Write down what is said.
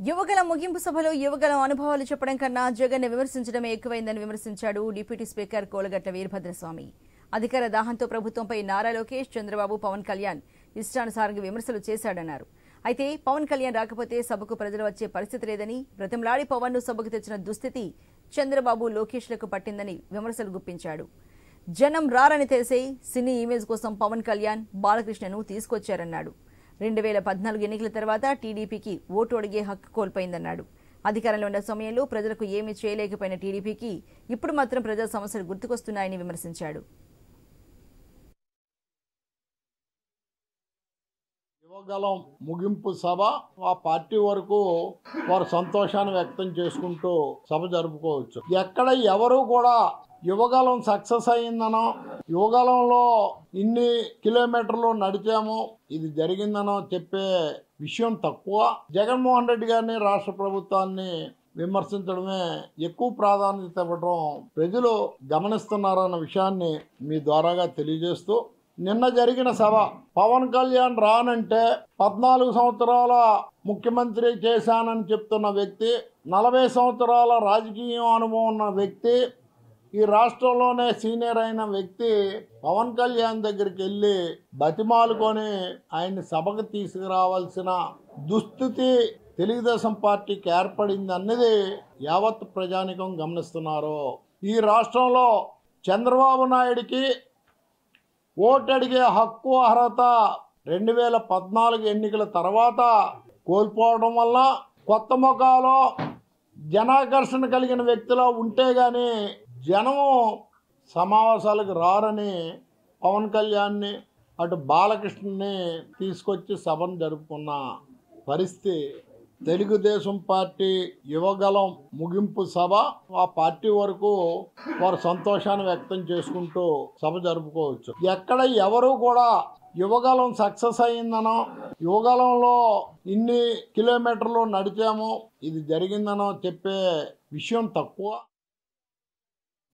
యువగల ముగింపు సభలో యువగలం అనుభవాలు చెప్పడం కన్నా జగన్ విమర్శించడమే ఎక్కువైందని విమర్శించాడు డిప్యూటీ స్పీకర్ కోలగట్ల వీరభద్రస్వామి. అధికార దాహంతో ప్రభుత్వంపై నారా లోకేష్, చంద్రబాబు, పవన్ కళ్యాణ్ ఇష్టానుసారంగా విమర్శలు చేశాడన్నారు. అయితే పవన్ కళ్యాణ్ రాకపోతే సభకు ప్రజలు వచ్చే పరిస్థితి లేదని, బ్రతిమలాడి పవన్ ను సభకు తెచ్చిన దుస్థితి చంద్రబాబు, లోకేష్లకు పట్టిందని విమర్శలు గుప్పించాడు. జనం రారని తెలిసే సినీ ఇమేజ్ కోసం పవన్ కళ్యాణ్, బాలకృష్ణను తీసుకొచ్చారన్నాడు. 2014 ఎన్నికల తర్వాత టీడీపీకి ఓటు అడిగే హక్కు కోల్పోయిందన్నాడు. అధికారంలో ఉన్న సమయంలో ప్రజలకు ఏమీ చేయలేకపోయిన టీడీపీకి ఇప్పుడు మాత్రం ప్రజా సమస్యలు గుర్తుకొస్తున్నాయని విమర్శించాడు. యువగలం ముగింపు సభ ఆ పార్టీ వరకు వారు సంతోషాన్ని వ్యక్తం చేసుకుంటూ సభ జరుపుకోవచ్చు. ఎక్కడ ఎవరు కూడా యువగలం సక్సెస్ అయ్యిందనో, యువగలంలో ఇన్ని కిలోమీటర్లు నడిచాము, ఇది జరిగిందనో చెప్పే విషయం తక్కువ. జగన్మోహన్ రెడ్డి గారిని, రాష్ట్ర ప్రభుత్వాన్ని విమర్శించడమే ఎక్కువ ప్రాధాన్యత ఇవ్వడం ప్రజలు గమనిస్తున్నారన్న విషయాన్ని మీ ద్వారాగా తెలియజేస్తూ, నిన్న జరిగిన సభ పవన్ కళ్యాణ్ రానంటే 14 సంవత్సరాల ముఖ్యమంత్రి చేశానని చెప్తున్న వ్యక్తి, 40 సంవత్సరాల రాజకీయ అనుభవం ఉన్న వ్యక్తి, ఈ రాష్ట్రంలోనే సీనియర్ అయిన వ్యక్తి పవన్ కళ్యాణ్ దగ్గరికి వెళ్ళి బతిమాలుకొని ఆయన్ని సభకు తీసుకురావాల్సిన దుస్థితి తెలుగుదేశం పార్టీకి ఏర్పడింది అన్నది యావత్ ప్రజానికం గమనిస్తున్నారు. ఈ రాష్ట్రంలో చంద్రబాబు నాయుడికి ఓటు అడిగే హక్కు, అర్హత 2014 ఎన్నికల తర్వాత కోల్పోవడం వల్ల కొత్త ముఖాలు, జనాకర్షణ కలిగిన వ్యక్తిలో ఉంటే గాని జనం సమావేశాలకు రారని పవన్ కళ్యాణ్ని, అటు బాలకృష్ణని తీసుకొచ్చి సభను జరుపుకున్న పరిస్థితి. తెలుగుదేశం పార్టీ యువగలం ముగింపు సభ ఆ పార్టీ వరకు వారు సంతోషాన్ని వ్యక్తం చేసుకుంటూ సభ జరుపుకోవచ్చు. ఎక్కడ ఎవరు కూడా యువగలం సక్సెస్ అయ్యిందనో, యువగలంలో ఇన్ని కిలోమీటర్లు నడిచాము, ఇది జరిగిందనో చెప్పే విషయం తక్కువ.